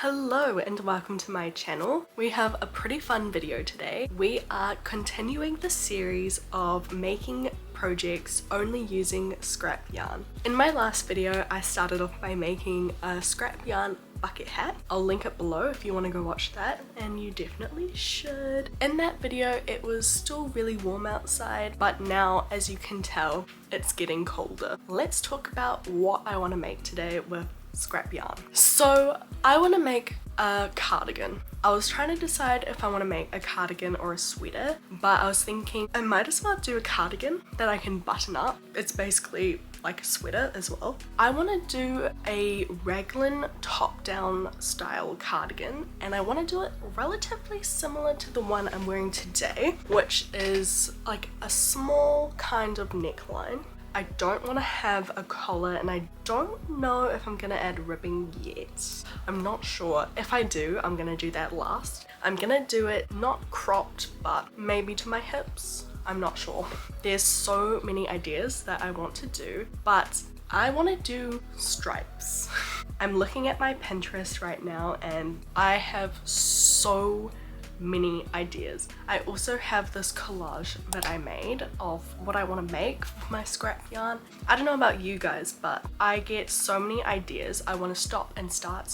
Hello and welcome to my channel. We have a pretty fun video today. We are continuing the series of making projects only using scrap yarn. In my last video, I started off by making a scrap yarn bucket hat. I'll link it below if you want to go watch that, and you definitely should. In that video, it was still really warm outside, but now, as you can tell, it's getting colder. Let's talk about what I want to make today with scrap yarn. So I want to make a cardigan. I was trying to decide if I want to make a cardigan or a sweater, but I was thinking I might as well do a cardigan that I can button up. It's basically like a sweater as well. I want to do a raglan top-down style cardigan, and I want to do it relatively similar to the one I'm wearing today, which is like a small kind of neckline. I don't want to have a collar, and I don't know if I'm gonna add ribbing yet. I'm not sure. If I do, I'm gonna do that last. I'm gonna do it not cropped, but maybe to my hips. I'm not sure. There's so many ideas that I want to do, but I want to do stripes. I'm looking at my Pinterest right now and I have so many ideas. I also have this collage that I made of what I want to make with my scrap yarn. I don't know about you guys, but I get so many ideas. I want to stop and start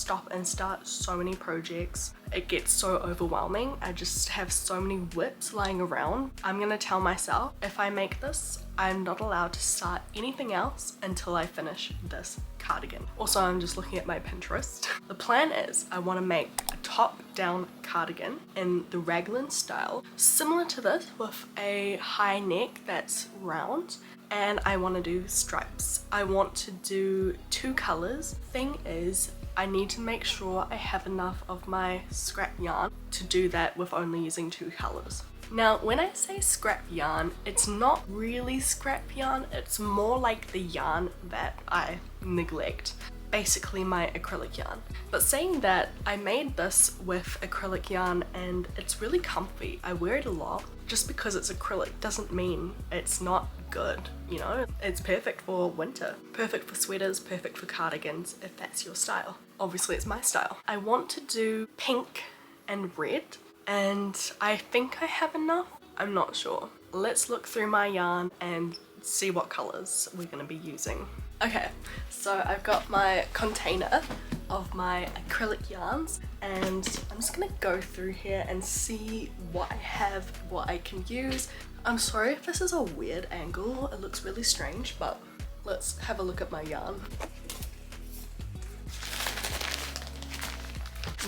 so many projects. It gets so overwhelming. I just have so many whips lying around. I'm gonna tell myself if I make this, I'm not allowed to start anything else until I finish this cardigan. Also, I'm just looking at my Pinterest. The plan is I want to make a top-down cardigan in the raglan style, similar to this with a high neck that's round, and I want to do stripes. I want to do 2 colors. Thing is, I need to make sure I have enough of my scrap yarn to do that with only using 2 colors. Now, when I say scrap yarn, it's not really scrap yarn, it's more like the yarn that I neglect. Basically my acrylic yarn. But saying that, I made this with acrylic yarn and it's really comfy. I wear it a lot. Just because it's acrylic doesn't mean it's not good, you know? It's perfect for winter, perfect for sweaters, perfect for cardigans, if that's your style. Obviously it's my style. I want to do pink and red, and I think I have enough. I'm not sure. Let's look through my yarn and see what colors we're gonna be using. Okay, so I've got my container of my acrylic yarns, and I'm just gonna go through here and see what I have, what I can use. I'm sorry if this is a weird angle, it looks really strange, but let's have a look at my yarn.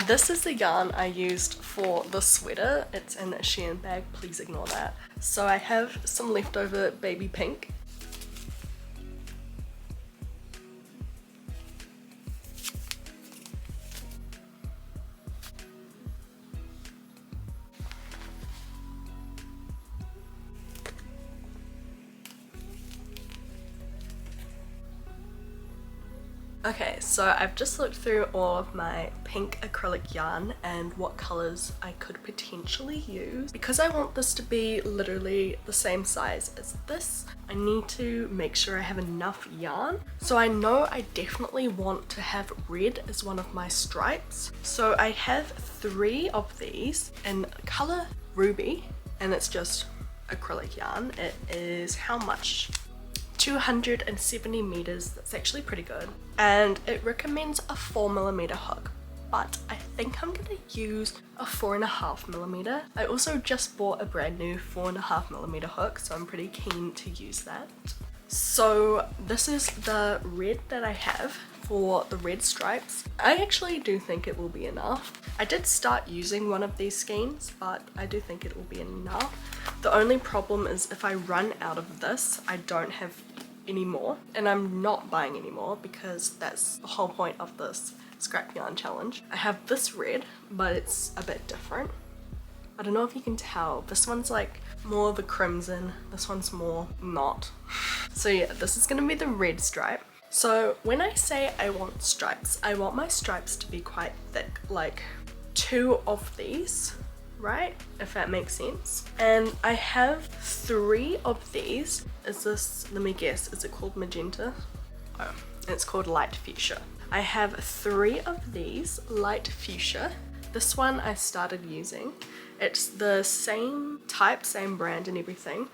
This is the yarn I used for the sweater. It's in a Shein bag, please ignore that. So I have some leftover baby pink. Okay, so I've just looked through all of my pink acrylic yarn and what colors I could potentially use. Because I want this to be literally the same size as this, I need to make sure I have enough yarn. So I know I definitely want to have red as one of my stripes. So I have 3 of these in color ruby, and it's just acrylic yarn. It is how much? 270 meters. That's actually pretty good, and it recommends a 4mm hook, but I think I'm gonna use a 4.5mm. I also just bought a brand new 4.5mm hook, so I'm pretty keen to use that. So this is the red that I have for the red stripes. I actually do think it will be enough. I did start using one of these skeins, but I do think it will be enough. The only problem is if I run out of this, I don't have any more, and I'm not buying any more because that's the whole point of this scrap yarn challenge. I have this red, but it's a bit different. I don't know if you can tell. This one's like more of a crimson, this one's more not. So yeah, this is gonna be the red stripe. So when I say I want stripes, I want my stripes to be quite thick, like 2 of these, right? If that makes sense. And I have 3 of these. Is this, let me guess, is it called magenta? Oh, it's called light fuchsia. I have 3 of these light fuchsia. This one I started using. It's the same type, same brand and everything.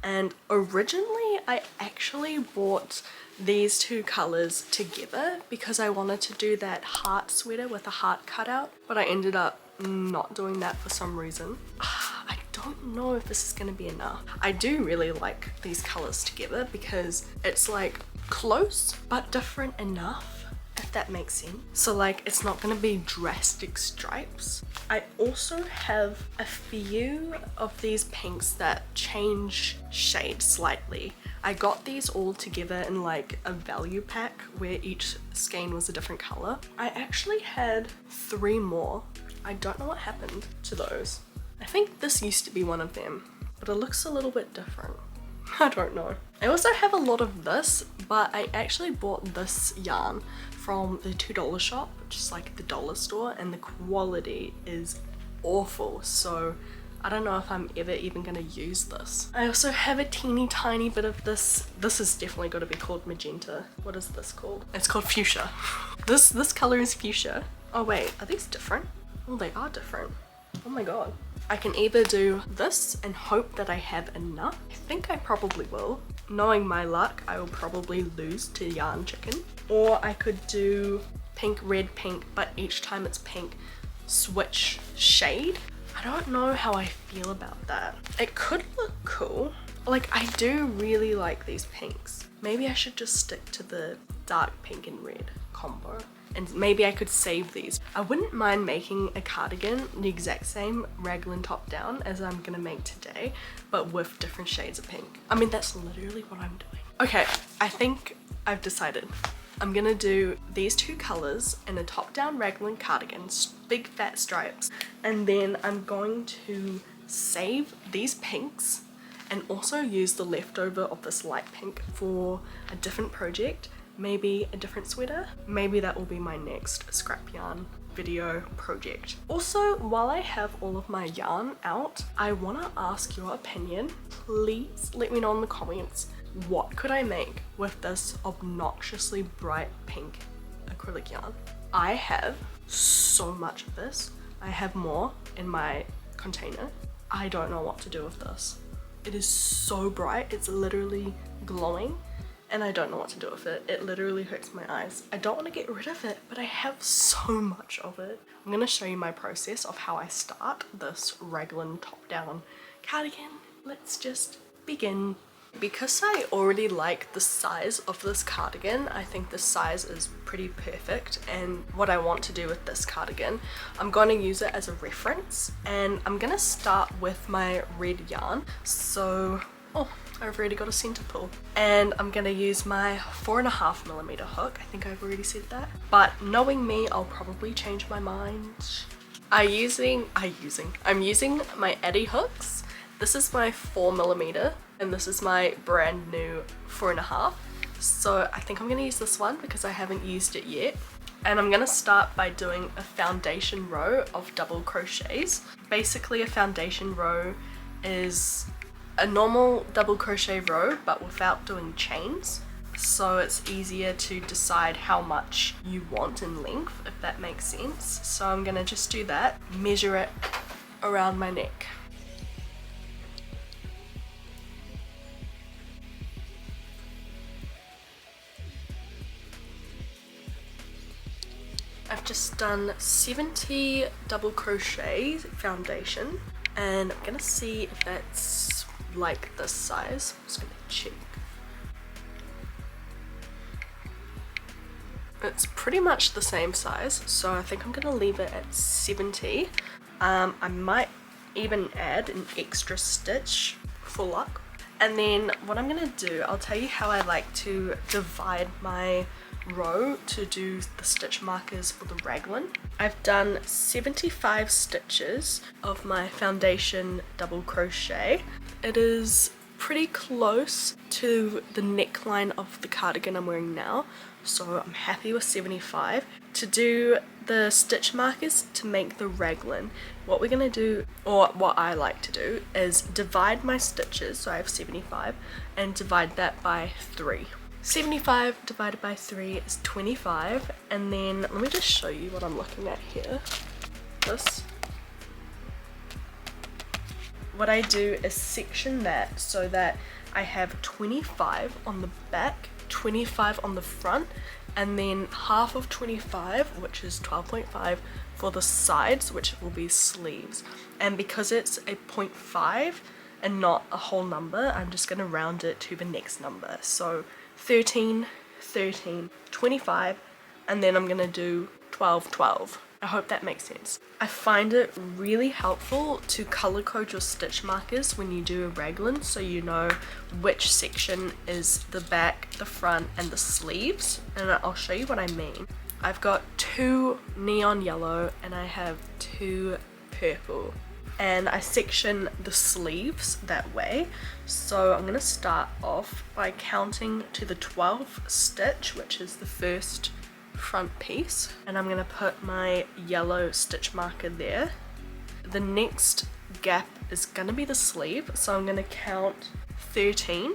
And originally I actually bought these 2 colors together because I wanted to do that heart sweater with a heart cutout, but I ended up not doing that for some reason. I don't know if this is gonna be enough. I do really like these colors together because it's like close but different enough, if that makes sense. So like it's not gonna be drastic stripes. I also have a few of these pinks that change shade slightly. I got these all together in like a value pack where each skein was a different color. I actually had 3 more. I don't know what happened to those. I think this used to be one of them, but it looks a little bit different. I don't know. I also have a lot of this, but I actually bought this yarn from the $2 shop, which is like the dollar store, and the quality is awful, so I don't know if I'm ever even gonna use this. I also have a teeny tiny bit of this. This is definitely got to be called magenta. What is this called? It's called fuchsia. This color is fuchsia. Oh wait, are these different? Oh, they are different. Oh my god. I can either do this and hope that I have enough. I think I probably will. Knowing my luck, I will probably lose to yarn chicken. Or I could do pink, red, pink, but each time it's pink, switch shade. I don't know how I feel about that. It could look cool. Like, I do really like these pinks. Maybe I should just stick to the dark pink and red combo. And maybe I could save these. I wouldn't mind making a cardigan the exact same raglan top down as I'm gonna make today, but with different shades of pink. I mean, that's literally what I'm doing. Okay, I think I've decided. I'm gonna do these 2 colors in a top down raglan cardigan, big fat stripes, and then I'm going to save these pinks and also use the leftover of this light pink for a different project. Maybe a different sweater. Maybe that will be my next scrap yarn video project. Also, while I have all of my yarn out, I want to ask your opinion. Please let me know in the comments, what could I make with this obnoxiously bright pink acrylic yarn? I have so much of this. I have more in my container. I don't know what to do with this. It is so bright, it's literally glowing. And I don't know what to do with it. It literally hurts my eyes. I don't want to get rid of it, but I have so much of it. I'm going to show you my process of how I start this raglan top-down cardigan. Let's just begin. Because I already like the size of this cardigan, I think the size is pretty perfect, and what I want to do with this cardigan, I'm going to use it as a reference, and I'm going to start with my red yarn. So, oh, I've already got a center pull, and I'm gonna use my 4.5mm hook. I think I've already said that, but knowing me, I'll probably change my mind. I'm using my Addy hooks. This is my 4mm, and this is my brand new 4.5. So I think I'm gonna use this one because I haven't used it yet. And I'm gonna start by doing a foundation row of double crochets. Basically, a foundation row is a normal double crochet row but without doing chains, so it's easier to decide how much you want in length, if that makes sense. So I'm gonna just do that, measure it around my neck. I've just done 70 double crochet foundation, and I'm gonna see if that's like this size. I'm just gonna check. It's pretty much the same size, so I think I'm gonna leave it at 70. I might even add an extra stitch for luck. And then what I'm gonna do, I'll tell you how I like to divide my row to do the stitch markers for the raglan. I've done 75 stitches of my foundation double crochet. It is pretty close to the neckline of the cardigan I'm wearing now, so I'm happy with 75. To do the stitch markers to make the raglan, what we're gonna do, or what I like to do, is divide my stitches, so I have 75, and divide that by 3. 75 divided by 3 is 25, and then let me just show you what I'm looking at here. What I do is section that so that I have 25 on the back, 25 on the front, and then half of 25, which is 12.5, for the sides, which will be sleeves. And because it's a 0.5 and not a whole number, I'm just going to round it to the next number. So 13, 13, 25, and then I'm going to do 12, 12. I hope that makes sense. I find it really helpful to color code your stitch markers when you do a raglan, so you know which section is the back, the front, and the sleeves. And I'll show you what I mean. I've got 2 neon yellow and I have 2 purple, and I section the sleeves that way. So I'm going to start off by counting to the 12th stitch, which is the first front piece, and I'm going to put my yellow stitch marker there. The next gap is going to be the sleeve, so I'm going to count 13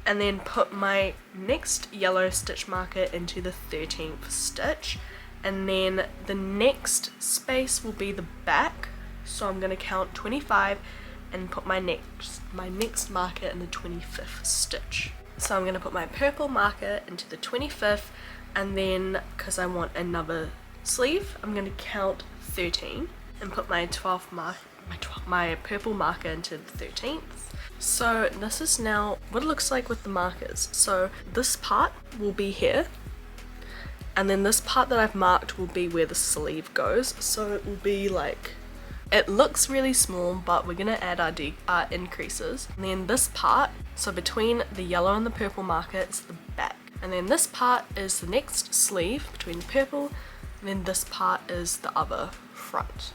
and then put my next yellow stitch marker into the 13th stitch, and then the next space will be the back, so I'm going to count 25 and put my next marker in the 25th stitch. So I'm going to put my purple marker into the 25th, and then because I want another sleeve, I'm going to count 13 and put my my purple marker into the 13th. So this is now what it looks like with the markers. So this part will be here, and then this part that I've marked will be where the sleeve goes. So it will be like, it looks really small, but we're gonna add our increases. And then this part, so between the yellow and the purple marker, is the back. And then this part is the next sleeve between the purple, and then this part is the other front.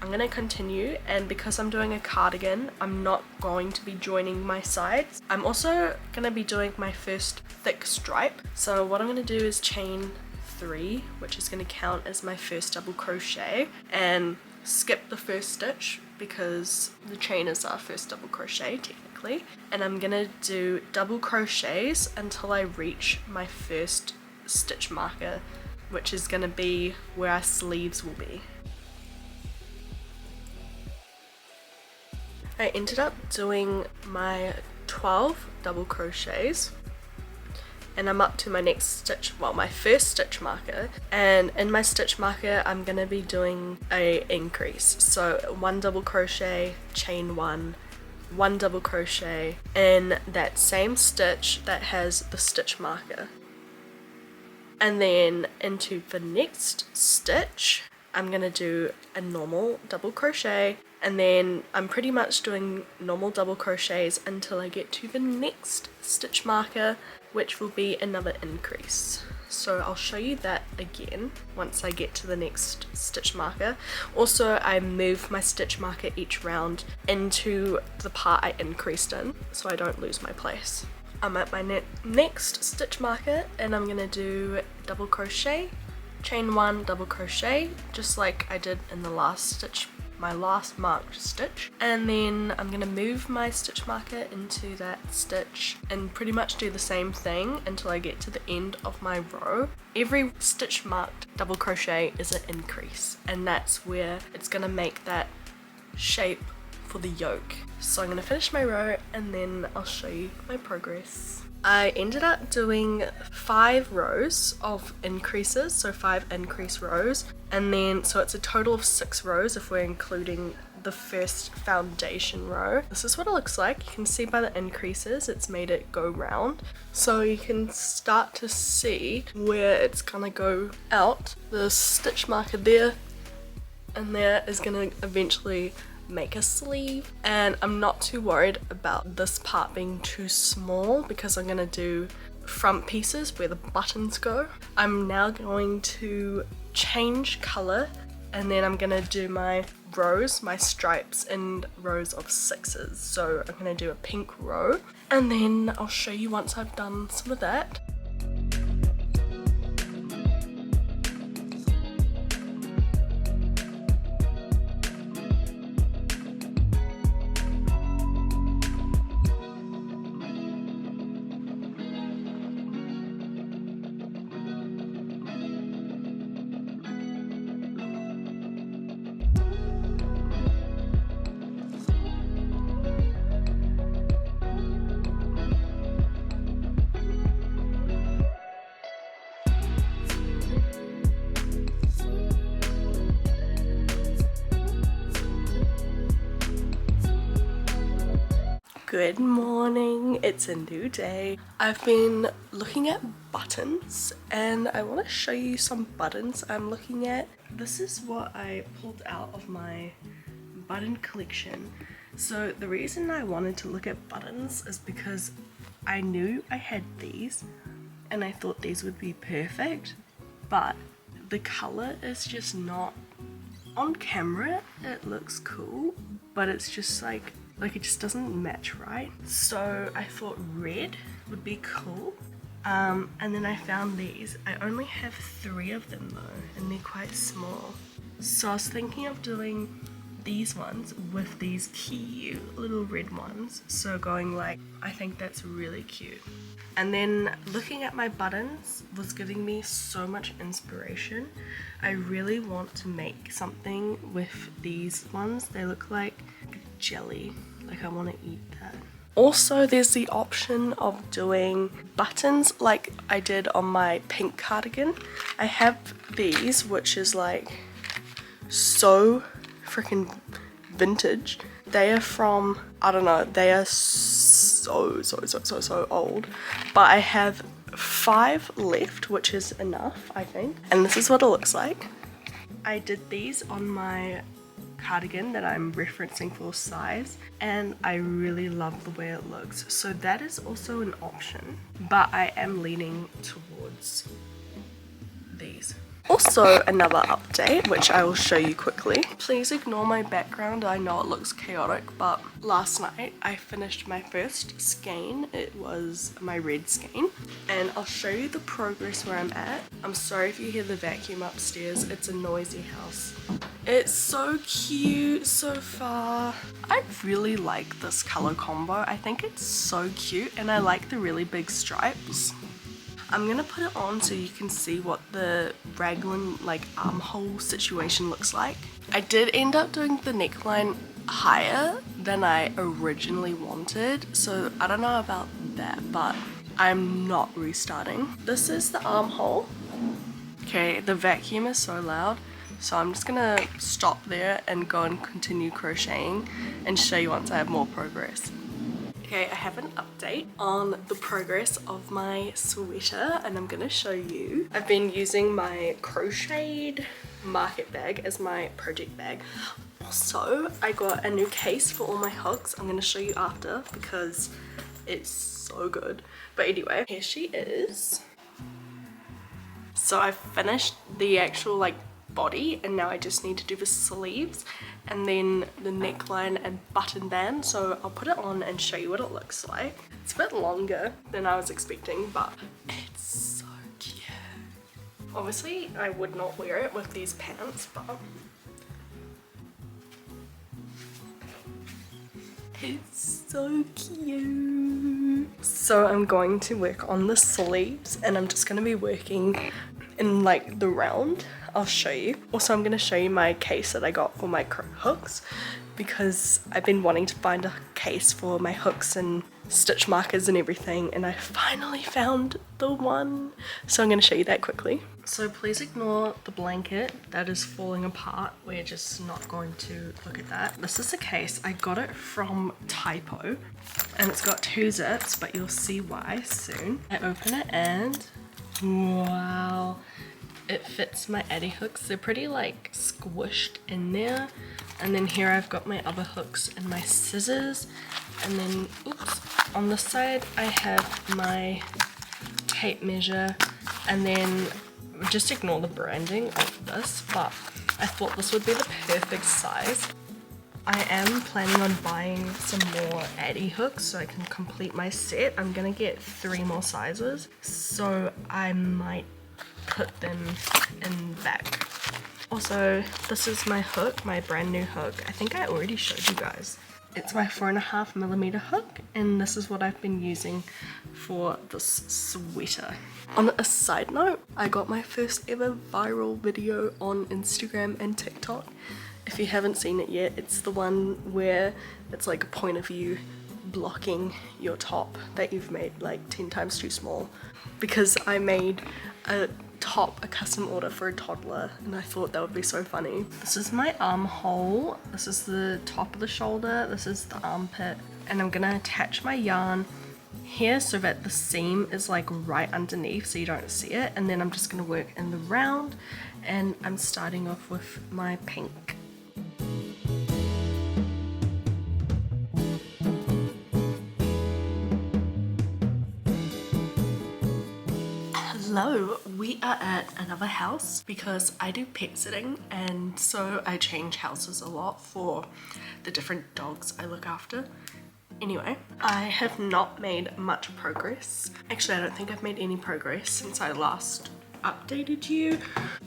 I'm going to continue, and because I'm doing a cardigan, I'm not going to be joining my sides. I'm also going to be doing my first thick stripe. So what I'm going to do is chain 3, which is going to count as my first double crochet, and skip the first stitch because the chain is our first double crochet technically, and I'm gonna do double crochets until I reach my first stitch marker, which is gonna be where our sleeves will be. I ended up doing my 12 double crochets, and I'm up to my next stitch, well, my first stitch marker, and in my stitch marker I'm gonna be doing a increase. So 1 double crochet, chain 1, 1 double crochet in that same stitch that has the stitch marker, and then into the next stitch I'm gonna do a normal double crochet, and then I'm pretty much doing normal double crochets until I get to the next stitch marker, which will be another increase. So I'll show you that again once I get to the next stitch marker. Also, I move my stitch marker each round into the part I increased in, so I don't lose my place. I'm at my next stitch marker, and I'm gonna do double crochet, chain 1, double crochet, just like I did in the last stitch, my last marked stitch, and then I'm gonna move my stitch marker into that stitch and pretty much do the same thing until I get to the end of my row. Every stitch marked double crochet is an increase, and that's where it's gonna make that shape for the yoke. So I'm gonna finish my row and then I'll show you my progress. I ended up doing 5 rows of increases, so 5 increase rows, and then so it's a total of 6 rows if we're including the first foundation row. This is what it looks like. You can see by the increases it's made it go round, so you can start to see where it's gonna go out. The stitch marker there and there is gonna eventually make a sleeve, and I'm not too worried about this part being too small because I'm gonna do front pieces where the buttons go. I'm now going to change color, and then I'm gonna do my rows, my stripes in rows of 6s. So I'm gonna do a pink row, and then I'll show you once I've done some of that. Good morning, it's a new day. I've been looking at buttons and I want to show you some buttons I'm looking at. This is what I pulled out of my button collection. So the reason I wanted to look at buttons is because I knew I had these and I thought these would be perfect, but the color is just not on camera. It looks cool, but it's just like it just doesn't match right. So I thought red would be cool. And then I found these. I only have 3 of them though, and they're quite small. So I was thinking of doing these ones with these cute little red ones. So going like, I think that's really cute. And then looking at my buttons was giving me so much inspiration. I really want to make something with these ones. They look like jelly. Like I want to eat that. Also, there's the option of doing buttons like I did on my pink cardigan. I have these, which is like so freaking vintage. They are from, I don't know, they are so old. But I have 5 left, which is enough, I think. And this is what it looks like. I did these on my cardigan that I'm referencing for size, and I really love the way it looks. So that is also an option, but I am leaning towards these. Also, another update, which I will show you quickly. Please ignore my background. I know it looks chaotic, but last night I finished my first skein. It was my red skein, and I'll show you the progress where I'm at. I'm sorry if you hear the vacuum upstairs. It's a noisy house. It's so cute so far. I really like this color combo. I think it's so cute, and I like the really big stripes. I'm gonna put it on so you can see what the raglan like armhole situation looks like. I did end up doing the neckline higher than I originally wanted, so I don't know about that, but I'm not restarting. This is the armhole. Okay, the vacuum is so loud, so I'm just gonna stop there and go and continue crocheting and show you once I have more progress. Okay, I have an update on the progress of my sweater, and I'm gonna show you. I've been using my crocheted market bag as my project bag. Also, I got a new case for all my hooks. I'm gonna show you after because it's so good. But anyway, here she is. So I finished the actual like body, and now I just need to do the sleeves and then the neckline and button band. So I'll put it on and show you what it looks like. It's a bit longer than I was expecting, but it's so cute. Obviously I would not wear it with these pants, but it's so cute. So I'm going to work on the sleeves, and I'm just going to be working in like the round. I'll show you. Also, I'm going to show you my case that I got for my hooks, because I've been wanting to find a case for my hooks and stitch markers and everything, and I finally found the one. So I'm going to show you that quickly. So please ignore the blanket that is falling apart. We're just not going to look at that. This is a case. I got it from Typo, and it's got 2 zips, but you'll see why soon. I open it and wow, it fits my addy hooks. They're pretty like squished in there. And then here I've got my other hooks and my scissors. And then, oops, on the side I have my tape measure. And then just ignore the branding of this, but I thought this would be the perfect size. I am planning on buying some more addy hooks so I can complete my set. I'm gonna get 3 more sizes, so I might put them in back. Also, this is my hook, my brand new hook. I think I already showed you guys. It's my 4.5mm hook, and this is what I've been using for this sweater. On a side note, I got my first ever viral video on Instagram and TikTok. If you haven't seen it yet, it's the one where it's like a point of view blocking your top that you've made like 10 times too small, because I made a custom order for a toddler, and I thought that would be so funny. This is my armhole. This is the top of the shoulder. This is the armpit. and I'm gonna attach my yarn here so that the seam is like right underneath so you don't see it, and then I'm just gonna work in the round, and I'm starting off with my pink. Hello, we are at another house because I do pet sitting, and so I change houses a lot for the different dogs I look after. Anyway, I have not made much progress. Actually, I don't think I've made any progress since I last updated you.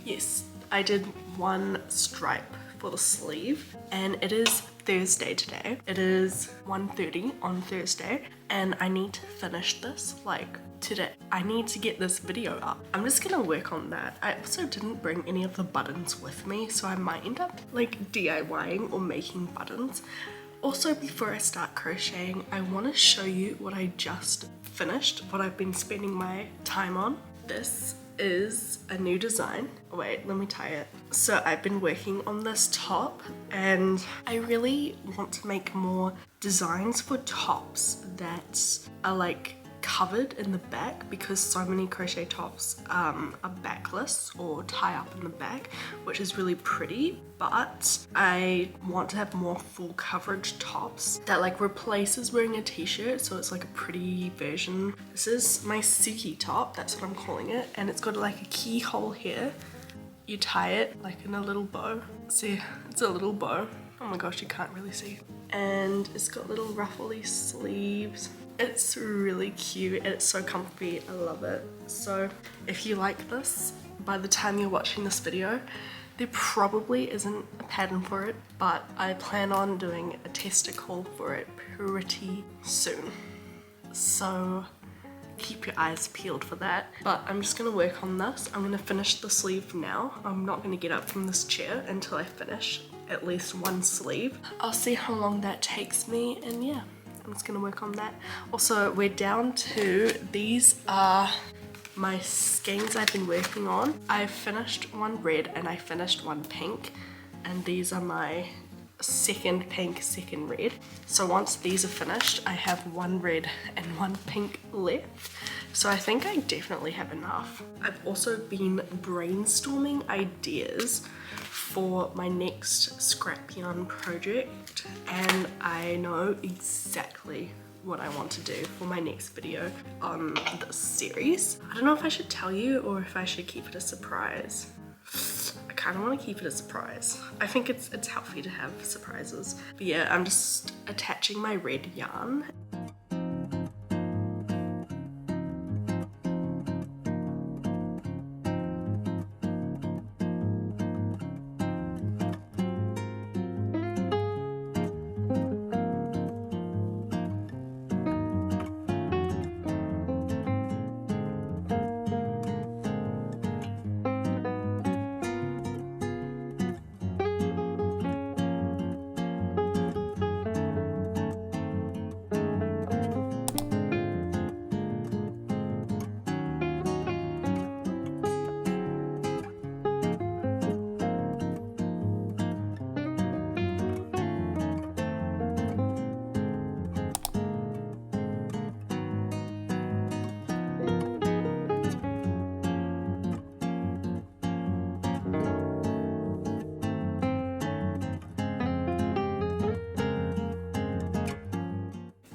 Yes, I did one stripe for the sleeve, and it is Thursday today. It is 1:30 on Thursday, and I need to finish this like today. I need to get this video up. I'm just gonna work on that. I also didn't bring any of the buttons with me, so I might end up like DIYing or making buttons. Also, before I start crocheting, I want to show you what I just finished, what I've been spending my time on. This is a new design. Wait, let me tie it. So I've been working on this top, and I really want to make more designs for tops that are like covered in the back, because so many crochet tops are backless or tie up in the back, which is really pretty, but I want to have more full coverage tops that like replaces wearing a t-shirt, so it's like a pretty version. This is my Suki top, that's what I'm calling it, and it's got like a keyhole here. You tie it like in a little bow. See, it's a little bow. Oh my gosh, you can't really see. And it's got little ruffly sleeves. It's really cute and it's so comfy. I love it. So if you like this, by the time you're watching this video, there probably isn't a pattern for it, but I plan on doing a tester haul for it pretty soon. So keep your eyes peeled for that. But I'm just gonna work on this. I'm gonna finish the sleeve now. I'm not gonna get up from this chair until I finish at least one sleeve. I'll see how long that takes me, and yeah, I'm just gonna work on that. Also, we're down to, these are my skeins I've been working on. I finished one red and I finished one pink, and these are my second pink, second red. So once these are finished, I have one red and one pink left. So I think I definitely have enough. I've also been brainstorming ideas for my next scrap yarn project, and I know exactly what I want to do for my next video on this series. I don't know if I should tell you or if I should keep it a surprise. I kind of want to keep it a surprise. I think it's healthy to have surprises. But yeah, I'm just attaching my red yarn.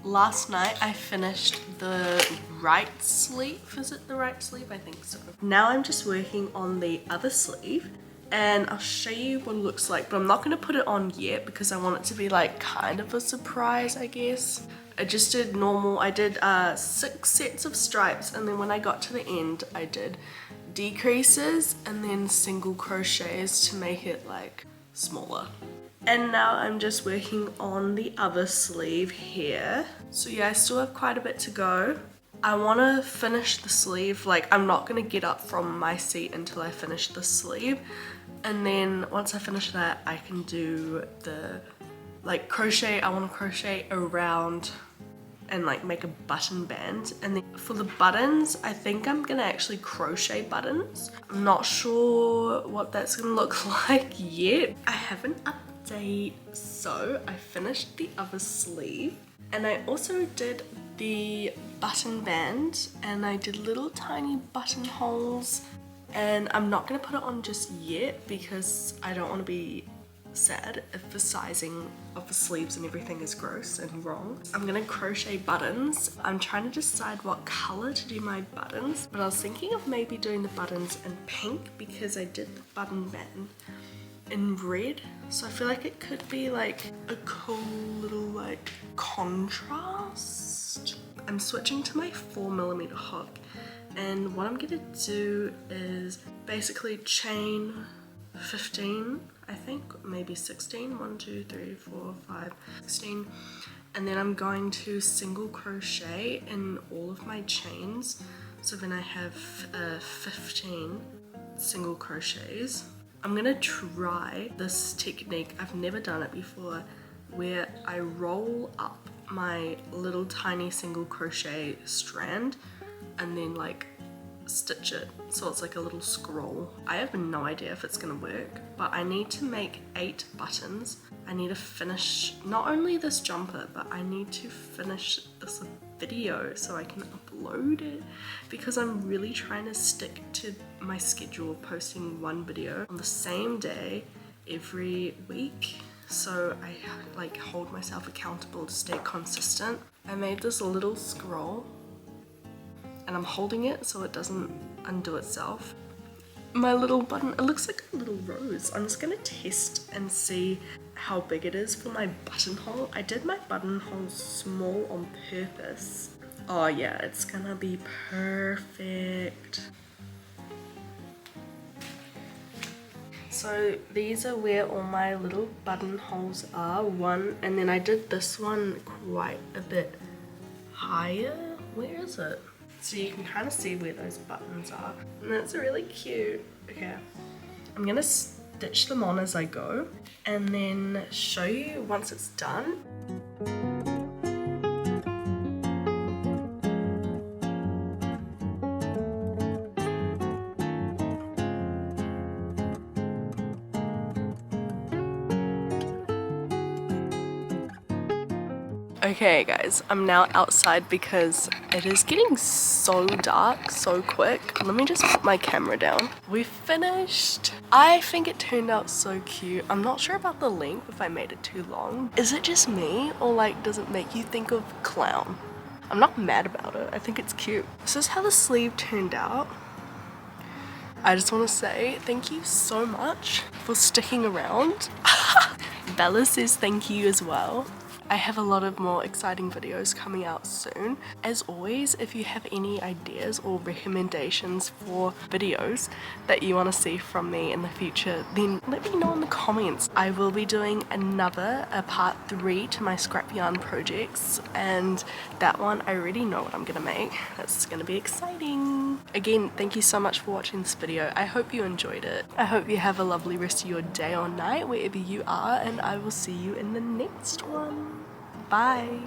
Last night I finished the right sleeve. Is it the right sleeve? I think so. Now I'm just working on the other sleeve, and I'll show you what it looks like, but I'm not going to put it on yet because I want it to be like kind of a surprise, I guess. I just did normal. I did 6 sets of stripes, and then when I got to the end I did decreases and then single crochets to make it like smaller. And now I'm just working on the other sleeve here. So yeah, I still have quite a bit to go. I want to finish the sleeve. Like, I'm not going to get up from my seat until I finish the sleeve. And then once I finish that, I can do the like crochet. I want to crochet around and like make a button band. And then for the buttons, I think I'm gonna actually crochet buttons. I'm not sure what that's gonna look like yet. I have an update. So I finished the other sleeve. And I also did the button band, and I did little tiny buttonholes, and I'm not going to put it on just yet because I don't want to be sad if the sizing of the sleeves and everything is gross and wrong. I'm gonna crochet buttons. I'm trying to decide what color to do my buttons, but I was thinking of maybe doing the buttons in pink because I did the button band in red, so I feel like it could be like a cool little like contrast. I'm switching to my 4mm hook, and what I'm gonna do is basically chain 15, I think, maybe 16, 1, 2, 3, 4, 5, 16, and then I'm going to single crochet in all of my chains, so then I have 15 single crochets. I'm gonna try this technique, I've never done it before, where I roll up my little tiny single crochet strand and then like stitch it so it's like a little scroll. I have no idea if it's gonna work, but I need to make 8 buttons. I need to finish not only this jumper, but I need to finish this video so I can upload it, because I'm really trying to stick to my schedule of posting one video on the same day every week, so I like hold myself accountable to stay consistent. I made this little scroll and I'm holding it so it doesn't undo itself. My little button, it looks like a little rose. I'm just gonna test and see how big it is for my buttonhole. I did my buttonhole small on purpose. Oh yeah, it's gonna be perfect. So these are where all my little buttonholes are. One, and then I did this one quite a bit higher. Where is it? So you can kind of see where those buttons are, and that's really cute. Okay, I'm gonna stitch them on as I go and then show you once it's done. Okay guys, I'm now outside because it is getting so dark so quick. Let me just put my camera down. We finished. I think it turned out so cute. I'm not sure about the length, if I made it too long. Is it just me, or like does it make you think of clown? I'm not mad about it. I think it's cute. This is how the sleeve turned out. I just want to say thank you so much for sticking around. Bella says thank you as well. I have a lot of more exciting videos coming out soon. As always, if you have any ideas or recommendations for videos that you want to see from me in the future, then let me know in the comments. I will be doing a part 3 to my scrap yarn projects, and that one I already know what I'm gonna make. That's gonna be exciting. Again, thank you so much for watching this video. I hope you enjoyed it. I hope you have a lovely rest of your day or night wherever you are, and I will see you in the next one. Bye.